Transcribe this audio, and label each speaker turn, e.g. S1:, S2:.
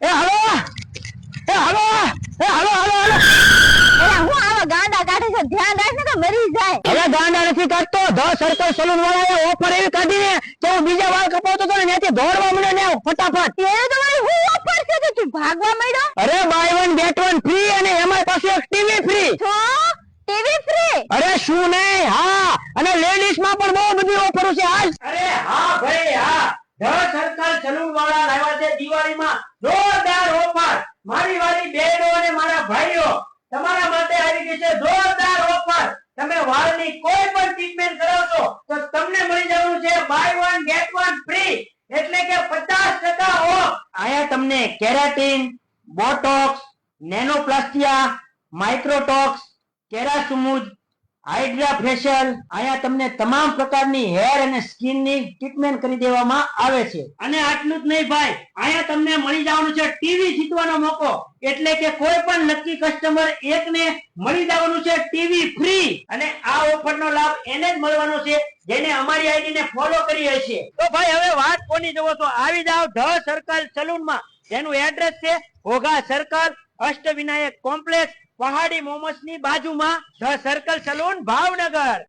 S1: એ હાલો એ હાલો એ હાલો હાલો હાલો
S2: એલા હું આવા ગાંડા કાઢે છે, ધ્યાન રાખ ને તો મરી જાય.
S1: હવે ગાંડા નથી કાઢતો. ધ સર્કલ સલૂન વાળાએ ઓફર એવી કાઢી ને કે હું બીજા વાળ કપાવતો તો ને ત્યાંથી દોડવા મળ્યો ને ફટાફટ.
S2: તેરે તો મારી હું ઓફર છે કે તું ભાગવા માંડ્યો
S1: અરે buy one get one free અને એમાં પાછું એક ટીવી ફ્રી.
S2: છો ટીવી ફ્રી.
S1: અરે શું નહીં, હા, અને લેડીઝ માં પણ બહુ બધી ઓફરો છે હાલ.
S3: અરે હા ભાઈ હા, ધ સર્કલ સલૂન વાળા લાવ્યા છે દિવાળીમાં જોરદાર ઓફર. મારી વાળી બહેનો અને મારા ભાઈઓ તમારા માટે આવી ગઈ છે જોરદાર ઓફર. તમે વાળની કોઈ પણ ટ્રીટમેન્ટ કરાવશો તો તમને મળી જવાનું છે buy one get one free, એટલે કે 50% ઓફ. આયા તમને keratin, Botox, nanoplastia, microtox, kerasmooth, hydra facial, આયા તમને તમામ પ્રકારની હેર અને સ્કિન ની ટ્રીટમેન્ટ કરી દેવામાં આવે છે. અને આટલું જ નહીં ભાઈ, આયા તમને મળી જવાનું છે ટીવી જીતવાનો મોકો, એટલે કે કોઈ પણ લકી કસ્ટમર એકને મળી જવાનું છે ટીવી ફ્રી. અને આ ઓફર નો લાભ એને જ મળવાનો છે જેને અમારી આઈડી ને ફોલો કરી હશે. તો ભાઈ હવે વાત કોની જોવો છો, આવી જાવ ધ સર્કલ સલૂન માં, જેનું એડ્રેસ છે ઘોઘા સર્કલ, અષ્ટવિનાયક કોમ્પ્લેક્સ, પહાડી મોમોસ ની બાજુમાં, ધ સર્કલ સલૂન, ભાવનગર.